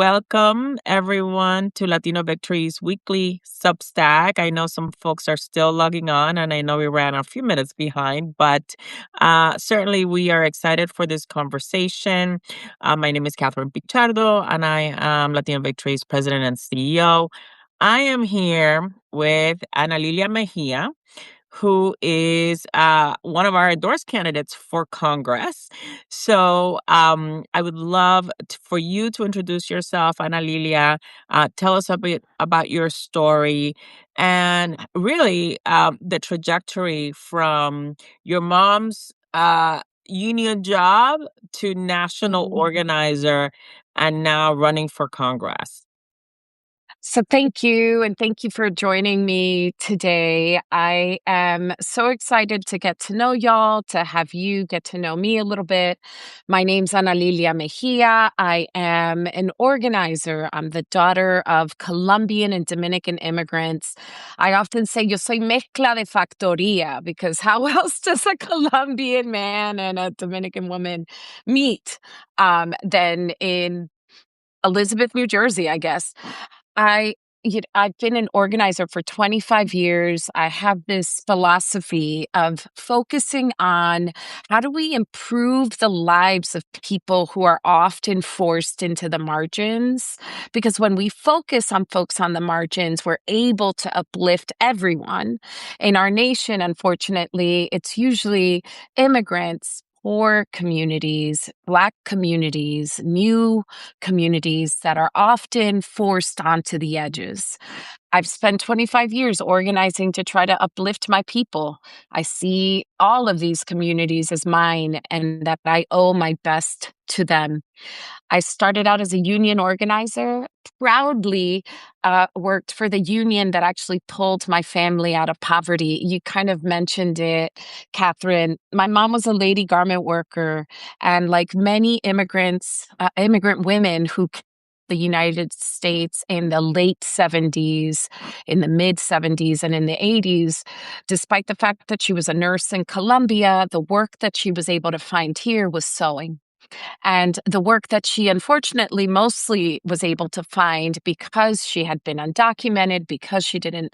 Welcome, everyone, to Latino Victory's weekly Substack. I know some folks are still logging on, and I know we ran a few minutes behind, but certainly we are excited for this conversation. My name is Catherine Pichardo, and I am Latino Victory's president and CEO. I am here with Ana Lilia Mejia, who is one of our endorsed candidates for Congress. So I would love for you to introduce yourself, Ana Lilia. Tell us a bit about your story and really the trajectory from your mom's union job to national organizer and now running for Congress. So thank you, and thank you for joining me today. I am so excited to get to know y'all, to have you get to know me a little bit. My name's Ana Lilia Mejia. I am an organizer. I'm the daughter of Colombian and Dominican immigrants. I often say yo soy mezcla de factoría because how else does a Colombian man and a Dominican woman meet than in Elizabeth, New Jersey, I guess. I've been an organizer for 25 years. I have this philosophy of focusing on how do we improve the lives of people who are often forced into the margins? Because when we focus on folks on the margins, we're able to uplift everyone. In our nation, unfortunately, it's usually immigrants, poor communities, Black communities, new communities that are often forced onto the edges. I've spent 25 years organizing to try to uplift my people. I see all of these communities as mine and that I owe my best to them. I started out as a union organizer, proudly worked for the union that actually pulled my family out of poverty. You kind of mentioned it, Catherine. My mom was a lady garment worker, and like many immigrants, immigrant women who the United States in the late 70s, in the mid 70s, and in the 80s, despite the fact that she was a nurse in Colombia, the work that she was able to find here was sewing. And the work that she unfortunately mostly was able to find because she had been undocumented, because she didn't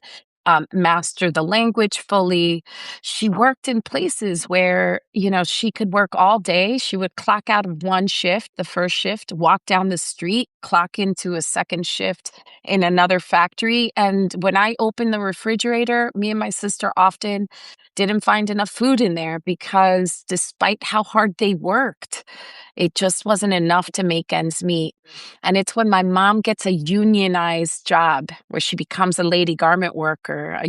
master the language fully. She worked in places where, she could work all day. She would clock out of one shift, the first shift, walk down the street, clock into a second shift in another factory. And when I opened the refrigerator, me and my sister often didn't find enough food in there because despite how hard they worked, it just wasn't enough to make ends meet. And it's when my mom gets a unionized job where she becomes a lady garment worker,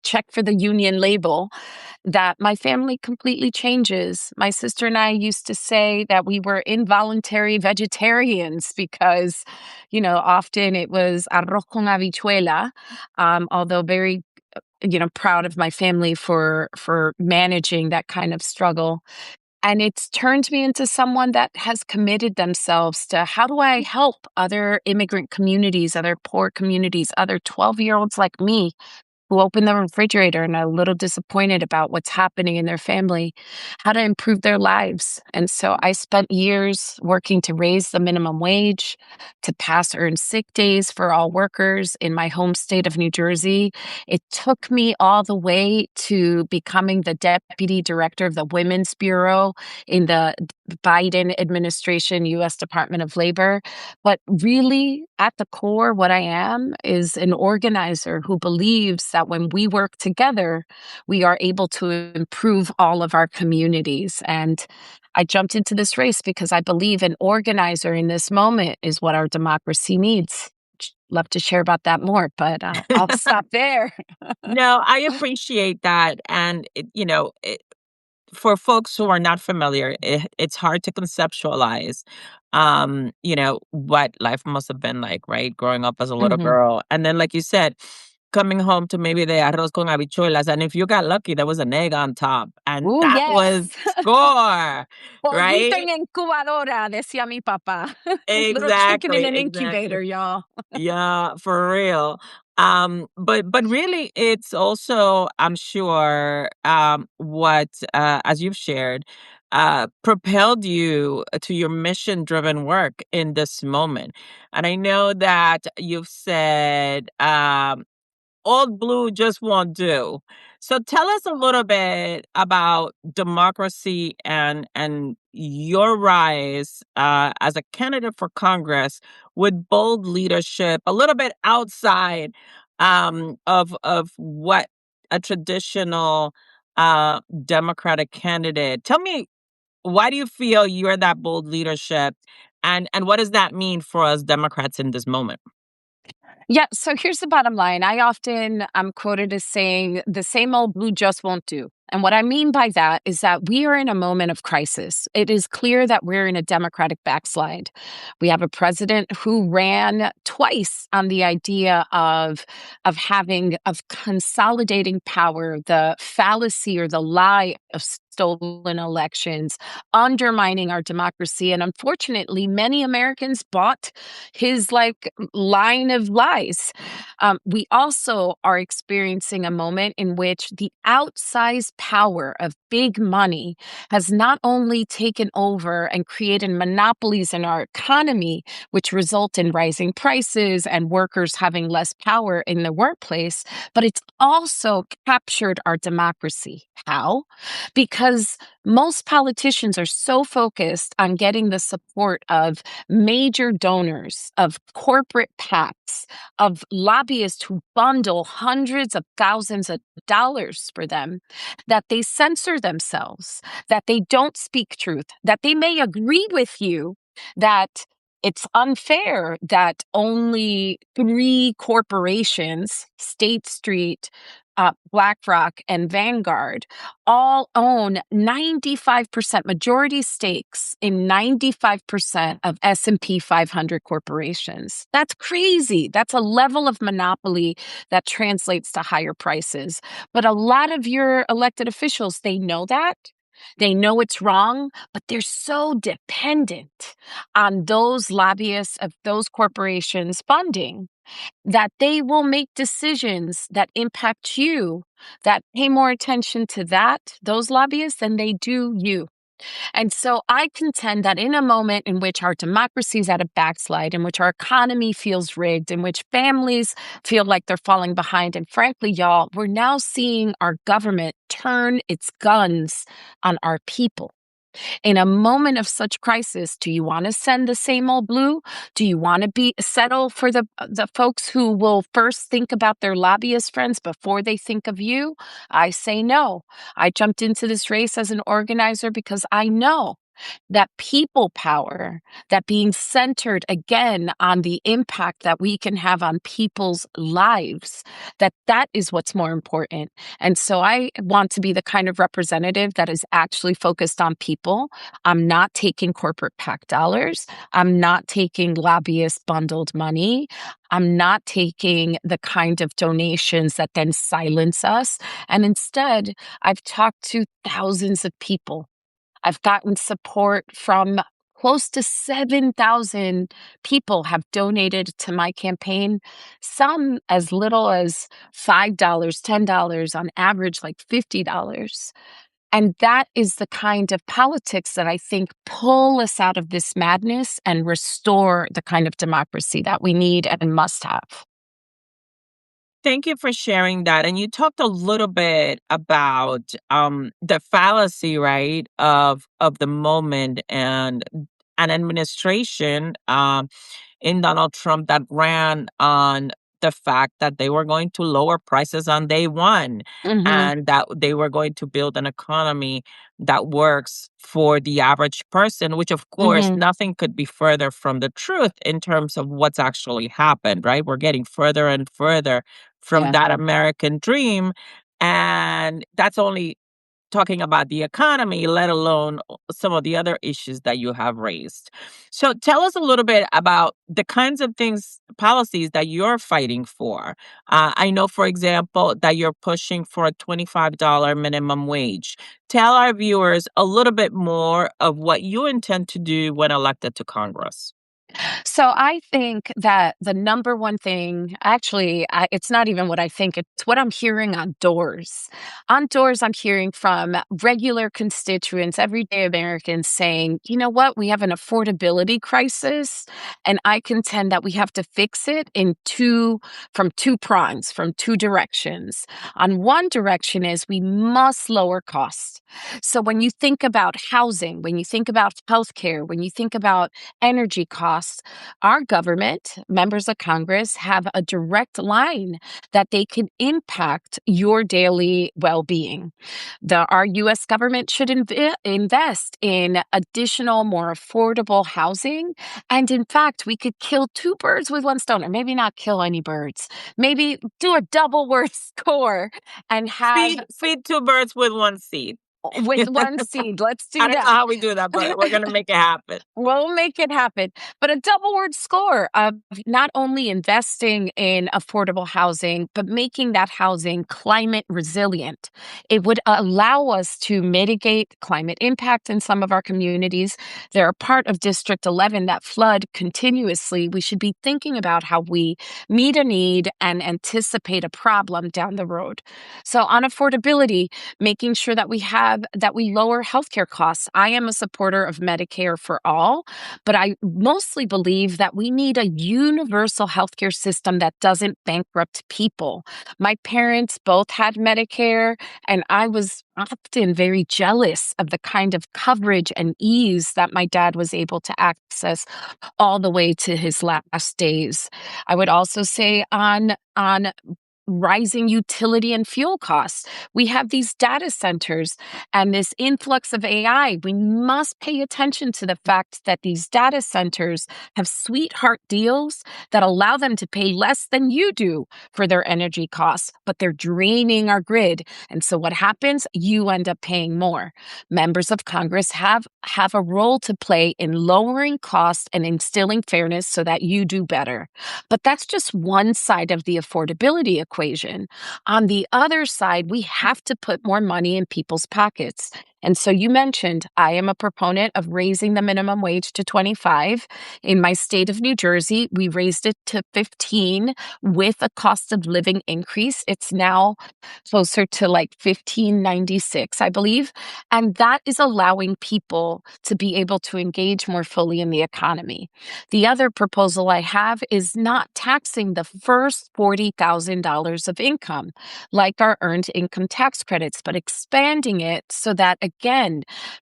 check for the union label, that my family completely changes. My sister and I used to say that we were involuntary vegetarians because, often it was arroz con habichuela, although very proud of my family for managing that kind of struggle. And it's turned me into someone that has committed themselves to how do I help other immigrant communities, other poor communities, other 12-year-olds like me who open the refrigerator and are a little disappointed about what's happening in their family, how to improve their lives. And so I spent years working to raise the minimum wage, to pass earned sick days for all workers in my home state of New Jersey. It took me all the way to becoming the deputy director of the Women's Bureau in the Biden administration, U.S. Department of Labor. But really, at the core, what I am is an organizer who believes that when we work together, we are able to improve all of our communities. And I jumped into this race because I believe an organizer in this moment is what our democracy needs. Love to share about that more, but I'll stop there. No, I appreciate that. And, for folks who are not familiar, it's hard to conceptualize, what life must have been like, right? Growing up as a little Mhm. girl. And then, like you said, coming home to maybe the arroz con habichuelas. And if you got lucky, there was an egg on top. And Oh, that was yes. score, Pollito right? en incubadora, decía mi papá. Little chicken in Exactly, an exactly. incubator, y'all. Yeah, for real. But really it's also, I'm sure, what as you've shared, propelled you to your mission driven work in this moment. And I know that you've said, old blue just won't do. So tell us a little bit about democracy and your rise as a candidate for Congress with bold leadership, a little bit outside of what a traditional Democratic candidate. Tell me, why do you feel you're that bold leadership, and what does that mean for us Democrats in this moment? Yeah, so here's the bottom line. I often am quoted as saying the same old blue just won't do. And what I mean by that is that we are in a moment of crisis. It is clear that we're in a democratic backslide. We have a president who ran twice on the idea of having of consolidating power, the fallacy or the lie of stolen elections, undermining our democracy. And unfortunately, many Americans bought his line of lies. We also are experiencing a moment in which the outsized power of big money has not only taken over and created monopolies in our economy, which result in rising prices and workers having less power in the workplace, but it's also captured our democracy. How? Because most politicians are so focused on getting the support of major donors, of corporate PACs, of lobbyists who bundle hundreds of thousands of dollars for them, that they censor themselves, that they don't speak truth, that they may agree with you that it's unfair that only three corporations, State Street, BlackRock, and Vanguard, all own 95% majority stakes in 95% of S&P 500 corporations. That's crazy. That's a level of monopoly that translates to higher prices. But a lot of your elected officials, they know that. They know it's wrong, but they're so dependent on those lobbyists of those corporations funding that they will make decisions that impact you, that pay more attention to those lobbyists, than they do you. And so I contend that in a moment in which our democracy is at a backslide, in which our economy feels rigged, in which families feel like they're falling behind, and frankly, y'all, we're now seeing our government turn its guns on our people. In a moment of such crisis, do you want to send the same old blue? Do you want to be settle for the folks who will first think about their lobbyist friends before they think of you? I say no. I jumped into this race as an organizer because I know that people power, that being centered again on the impact that we can have on people's lives, that is what's more important. And so I want to be the kind of representative that is actually focused on people. I'm not taking corporate PAC dollars. I'm not taking lobbyist bundled money. I'm not taking the kind of donations that then silence us. And instead, I've talked to thousands of people. I've gotten support from close to 7,000 people have donated to my campaign, some as little as $5, $10, on average, like $50. And that is the kind of politics that I think pull us out of this madness and restore the kind of democracy that we need and must have. Thank you for sharing that. And you talked a little bit about the fallacy, right, of the moment and an administration in Donald Trump that ran on the fact that they were going to lower prices on day one Hmm. and that they were going to build an economy that works for the average person, which, of course, Hmm. nothing could be further from the truth in terms of what's actually happened, right? We're getting further and further from Yeah. that American dream. And that's only talking about the economy, let alone some of the other issues that you have raised. So tell us a little bit about the kinds of things, policies that you're fighting for. I know, for example, that you're pushing for a $25 minimum wage. Tell our viewers a little bit more of what you intend to do when elected to Congress. So I think that the number one thing, actually, it's not even what I think, it's what I'm hearing on doors. On doors, I'm hearing from regular constituents, everyday Americans saying, you know what, we have an affordability crisis. And I contend that we have to fix it from two prongs, from two directions. On one direction is we must lower costs. So when you think about housing, when you think about healthcare, when you think about energy costs, our government, members of Congress, have a direct line that they can impact your daily well being. Our US government should invest in additional, more affordable housing. And in fact, we could kill two birds with one stone, or maybe not kill any birds, maybe do a double word score and have Feed two birds with one seed. with one seed. Let's I do don't know that. how we do that, but we're gonna make it happen. We'll make it happen. But a double word score of not only investing in affordable housing, but making that housing climate resilient. It would allow us to mitigate climate impact in some of our communities. They're a part of District 11 that flood continuously. We should be thinking about how we meet a need and anticipate a problem down the road. So on affordability, making sure that we lower healthcare costs. I am a supporter of Medicare for all, but I mostly believe that we need a universal healthcare system that doesn't bankrupt people. My parents both had Medicare, and I was often very jealous of the kind of coverage and ease that my dad was able to access all the way to his last days. I would also say on rising utility and fuel costs. We have these data centers and this influx of AI. We must pay attention to the fact that these data centers have sweetheart deals that allow them to pay less than you do for their energy costs, but they're draining our grid. And so what happens? You end up paying more. Members of Congress have a role to play in lowering costs and instilling fairness so that you do better. But that's just one side of the affordability equation. On the other side, we have to put more money in people's pockets. And so you mentioned I am a proponent of raising the minimum wage to 25. In my state of New Jersey, we raised it to 15 with a cost of living increase. It's now closer to like 15.96, I believe. And that is allowing people to be able to engage more fully in the economy. The other proposal I have is not taxing the first $40,000 of income, like our earned income tax credits, but expanding it so that, again,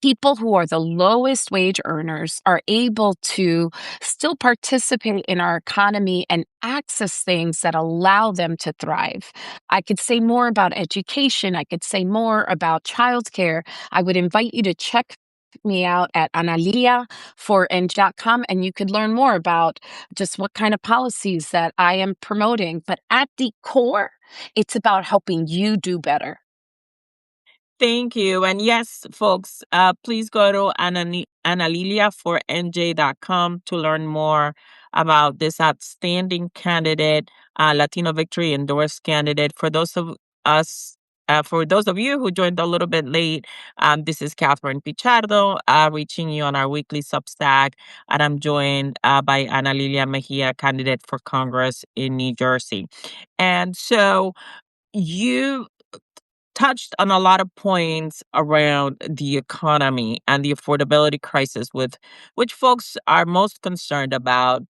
people who are the lowest wage earners are able to still participate in our economy and access things that allow them to thrive. I could say more about education. I could say more about childcare. I would invite you to check me out at analiliaforng.com and you could learn more about just what kind of policies that I am promoting. But at the core, it's about helping you do better. Thank you. And yes, folks, please go to analiliafornj.com to learn more about this outstanding candidate, Latino Victory endorsed candidate. For those of you who joined a little bit late, this is Catherine Pichardo, reaching you on our weekly Substack, and I'm joined by Ana Lilia Mejia, candidate for Congress in New Jersey. And so you touched on a lot of points around the economy and the affordability crisis with which folks are most concerned about.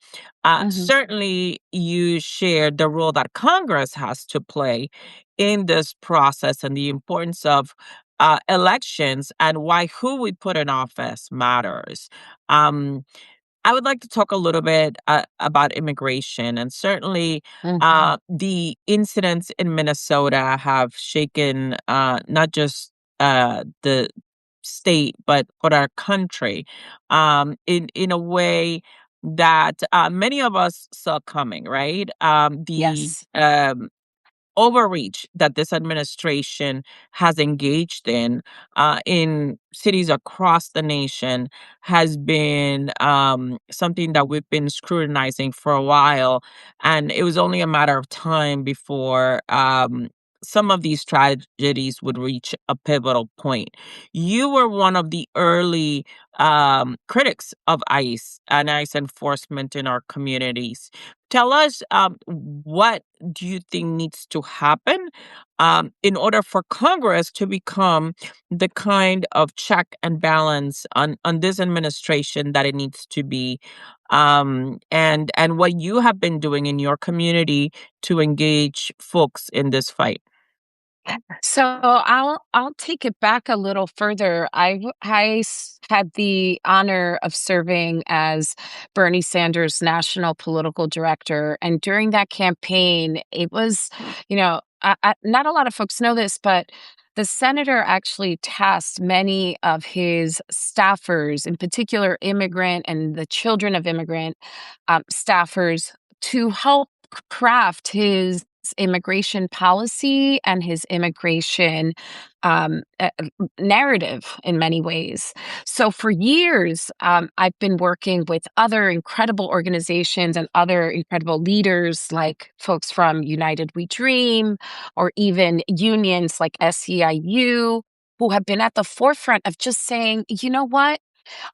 Mhm. Certainly, you shared the role that Congress has to play in this process and the importance of elections and why who we put in office matters. Um, I would like to talk a little bit about immigration, and certainly Mhm. the incidents in Minnesota have shaken not just the state but our country in a way that many of us saw coming. Right, the Yes. overreach that this administration has engaged in cities across the nation has been something that we've been scrutinizing for a while. And it was only a matter of time before some of these tragedies would reach a pivotal point. You were one of the early critics of ICE and ICE enforcement in our communities. Tell us, what do you think needs to happen in order for Congress to become the kind of check and balance on this administration that it needs to be, and what you have been doing in your community to engage folks in this fight? So I'll take it back a little further. Had the honor of serving as Bernie Sanders' national political director, and during that campaign, it was, not a lot of folks know this, but the senator actually tasked many of his staffers, in particular immigrant and the children of immigrant staffers, to help craft his immigration policy and his immigration narrative in many ways. So for years, I've been working with other incredible organizations and other incredible leaders, like folks from United We Dream, or even unions like SEIU, who have been at the forefront of just saying, you know what?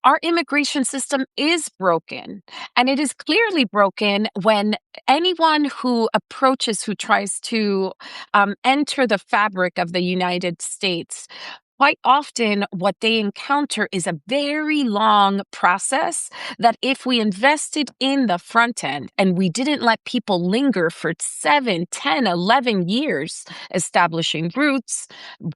Our immigration system is broken. And it is clearly broken when anyone who approaches, who tries to enter the fabric of the United States, quite often what they encounter is a very long process that if we invested in the front end and we didn't let people linger for 7, 10, 11 years establishing roots,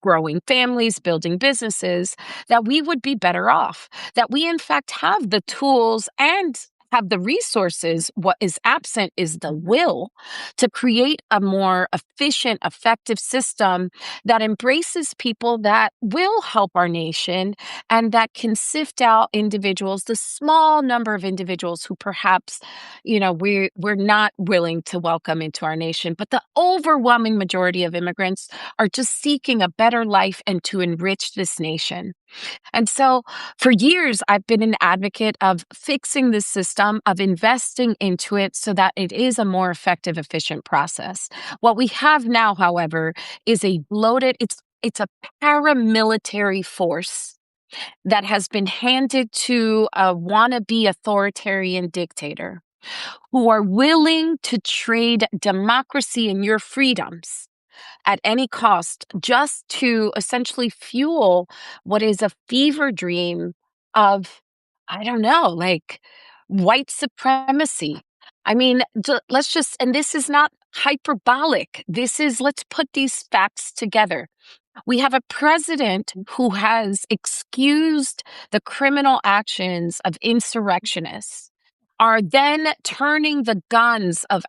growing families, building businesses, that we would be better off, that we in fact have the tools and have the resources. What is absent is the will to create a more efficient, effective system that embraces people that will help our nation and that can sift out individuals, the small number of individuals who perhaps, we're not willing to welcome into our nation. But the overwhelming majority of immigrants are just seeking a better life and to enrich this nation. And so for years, I've been an advocate of fixing this system, of investing into it so that it is a more effective, efficient process. What we have now, however, is a bloated, it's a paramilitary force that has been handed to a wannabe authoritarian dictator who are willing to trade democracy and your freedoms at any cost just to essentially fuel what is a fever dream of, I don't know, like white supremacy. I mean, let's just, and this is not hyperbolic. This is, let's put these facts together. We have a president who has excused the criminal actions of insurrectionists, are then turning the guns of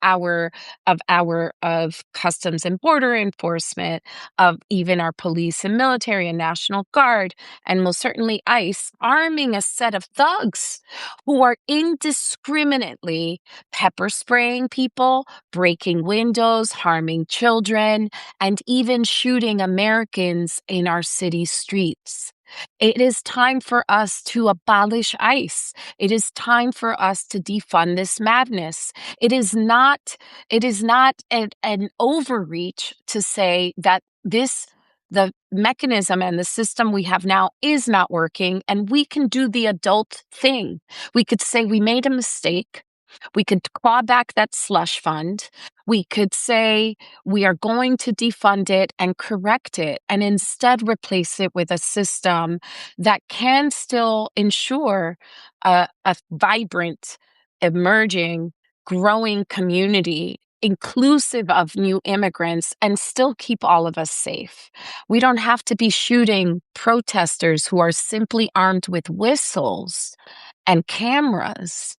customs and border enforcement, of even our police and military and National Guard, and most certainly ICE, arming a set of thugs who are indiscriminately pepper spraying people, breaking windows, harming children, and even shooting Americans in our city streets. It is time for us to abolish ICE. It is time for us to defund this madness. It is not an overreach to say that the mechanism and the system we have now is not working, and we can do the adult thing. We could say we made a mistake. We could claw back that slush fund. We could say we are going to defund it and correct it, and instead replace it with a system that can still ensure a vibrant, emerging, growing community, inclusive of new immigrants, and still keep all of us safe. We don't have to be shooting protesters who are simply armed with whistles and cameras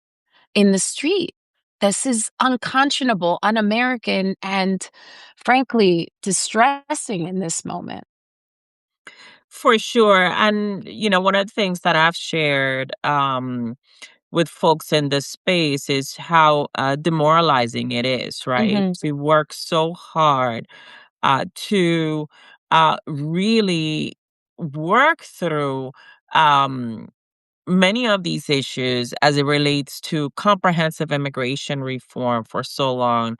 in the street. This is unconscionable, un-American, and frankly, distressing in this moment. For sure. And, one of the things that I've shared with folks in this space is how demoralizing it is, right? Mhm. We work so hard to really work through um, many of these issues as it relates to comprehensive immigration reform for so long.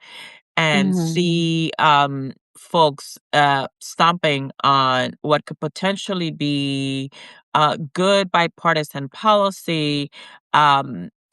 and Mhm. see folks stomping on what could potentially be good bipartisan policy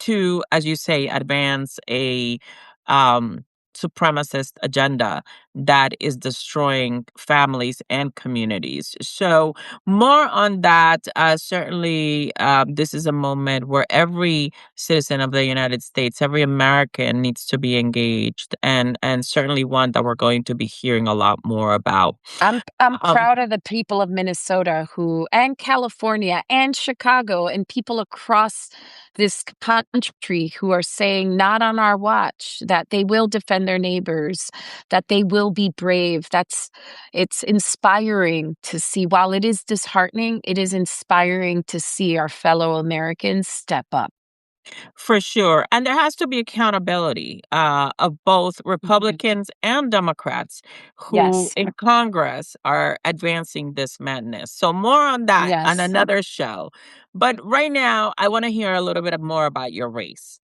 to, as you say, advance a um, supremacist agenda that is destroying families and communities. So, more on that. Certainly, this is a moment where every citizen of the United States, every American needs to be engaged, and certainly one that we're going to be hearing a lot more about. I'm Um, proud of the people of Minnesota who and California and Chicago and people across this country who are saying not on our watch, that they will defend their neighbors, that they will be brave. It's inspiring to see. While it is disheartening, it is inspiring to see our fellow Americans step up. For sure. And there has to be accountability of both Mhm. Republicans and Democrats who Yes. in Congress are advancing this madness. So, more on that on Yes. another show. But right now, I want to hear a little bit more about your race.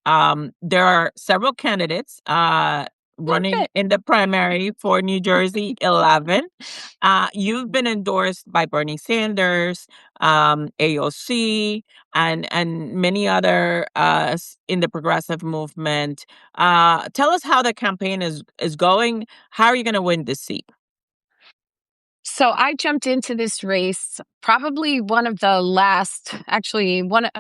There are several candidates Love running it. in the primary for New Jersey 11. You've been endorsed by Bernie Sanders, AOC, and many other in the progressive movement. Tell us how the campaign is going. How are you going to win this seat? So I jumped into this race, probably one of the last, actually one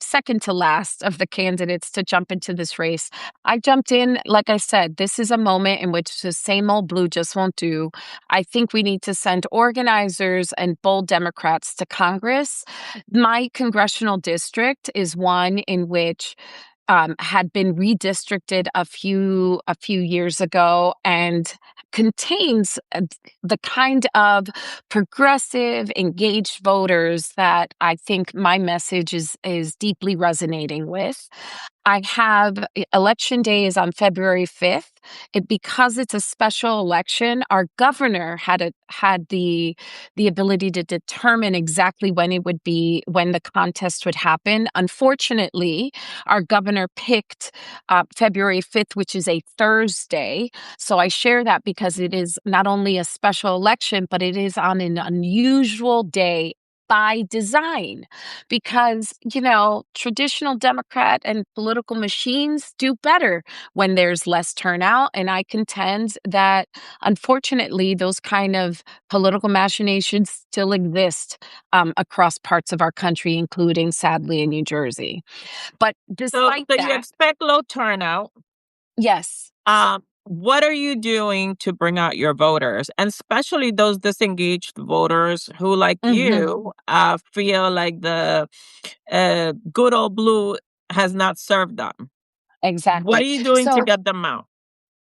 second to last of the candidates to jump into this race. I jumped in, like I said, this is a moment in which the same old blue just won't do. I think we need to send organizers and bold Democrats to Congress. My congressional district is one in which had been redistricted a few years ago and contains the kind of progressive, engaged voters that I think my message is deeply resonating with. I have election day is on February 5th. Because it's a special election, our governor had the ability to determine exactly when the contest would happen. Unfortunately, our governor picked February 5th, which is a Thursday. So I share that because it is not only a special election, but it is on an unusual day by design because, traditional Democrat and political machines do better when there's less turnout. And I contend that unfortunately, those kind of political machinations still exist across parts of our country, including sadly in New Jersey. But So, despite so you that, expect low turnout. yes. What are you doing to bring out your voters, and especially those disengaged voters who, like Mhm. you, feel like the good old blue has not served them? What are Exactly. you doing to So get them out?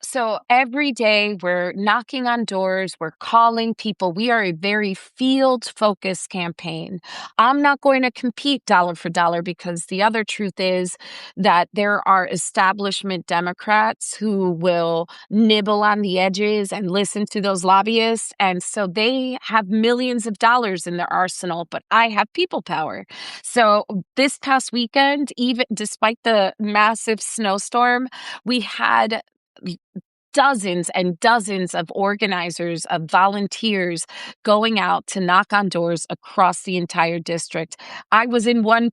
So every day we're knocking on doors, we're calling people. We are a very field focused campaign. I'm not going to compete dollar for dollar because the other truth is that there are establishment Democrats who will nibble on the edges and listen to those lobbyists. And so they have millions of dollars in their arsenal, but I have people power. So this past weekend, even despite the massive snowstorm, we had dozens and dozens of organizers, of volunteers going out to knock on doors across the entire district. I was in one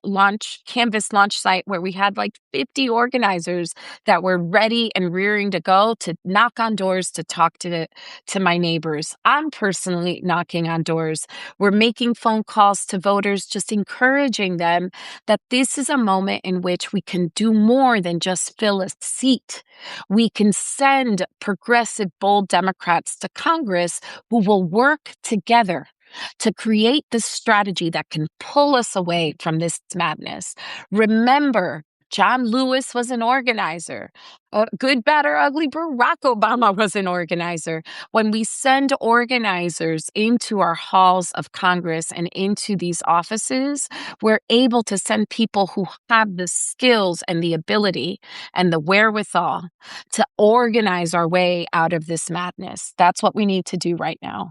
launch canvas launch site where we had like 50 organizers that were ready and rearing to go to knock on doors to talk to my neighbors. I'm personally knocking on doors. We're making phone calls to voters, just encouraging them that this is a moment in which we can do more than just fill a seat. We can send progressive, bold Democrats to Congress who will work together to create the strategy that can pull us away from this madness. Remember, John Lewis was an organizer. Good, bad, or ugly, Barack Obama was an organizer. When we send organizers into our halls of Congress and into these offices, we're able to send people who have the skills and the ability and the wherewithal to organize our way out of this madness. That's what we need to do right now.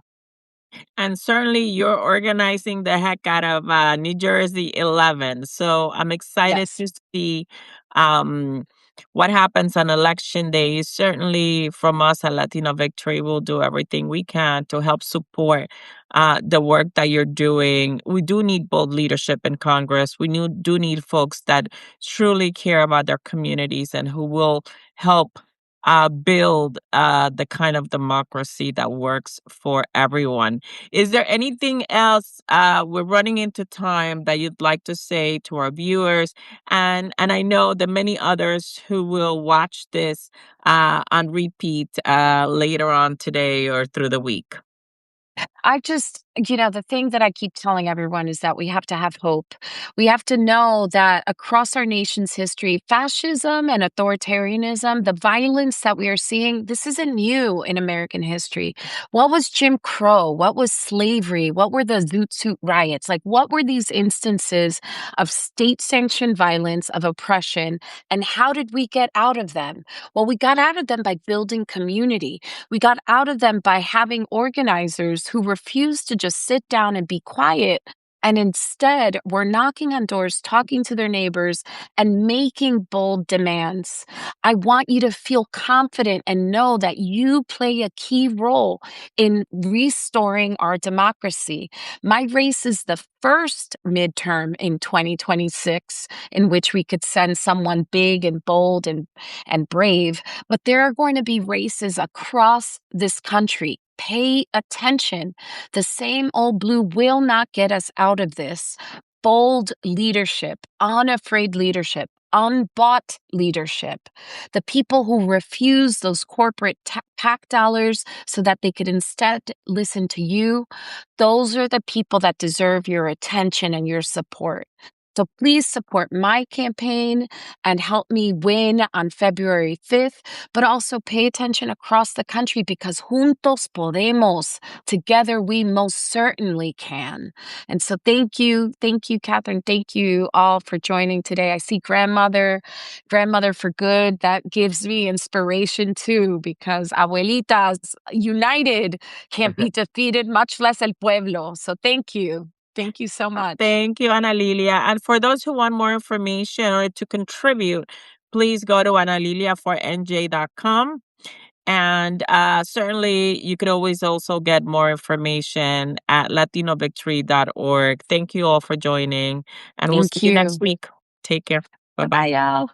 And certainly you're organizing the heck out of New Jersey 11. So I'm excited Yes. to see um, what happens on election day, certainly from us at Latino Victory, we'll do everything we can to help support the work that you're doing. We do need bold leadership in Congress. Do need folks that truly care about their communities and who will help build the kind of democracy that works for everyone. Is there anything else? We're running into time that you'd like to say to our viewers, and I know the many others who will watch this on repeat later on today or through the week. I just, the thing that I keep telling everyone is that we have to have hope. We have to know that across our nation's history, fascism and authoritarianism, the violence that we are seeing, this isn't new in American history. What was Jim Crow? What was slavery? What were the Zoot Suit riots? Like, what were these instances of state sanctioned violence, of oppression? And how did we get out of them? Well, we got out of them by building community. We got out of them by having organizers who refused to just sit down and be quiet. And instead, were knocking on doors, talking to their neighbors, and making bold demands. I want you to feel confident and know that you play a key role in restoring our democracy. My race is the first midterm in 2026 in which we could send someone big and bold and brave, but there are going to be races across this country. Pay attention. The same old blue will not get us out of this. Bold leadership, unafraid leadership, unbought leadership. The people who refuse those corporate PAC dollars so that they could instead listen to you, those are the people that deserve your attention and your support. So please support my campaign and help me win on February 5th, but also pay attention across the country because juntos podemos. Together we most certainly can. And so thank you, Catherine. Thank you all for joining today. I see grandmother for good. That gives me inspiration too, because abuelitas united can't be defeated, much less el pueblo. So thank you. Thank you so much. Thank you, Ana Lilia. And for those who want more information or to contribute, please go to analiliafornj.com. And certainly, you could always also get more information at latinovictory.org. Thank you all for joining, and we'll see Thank you next you. week. Take care. Bye Bye bye, bye. y'all.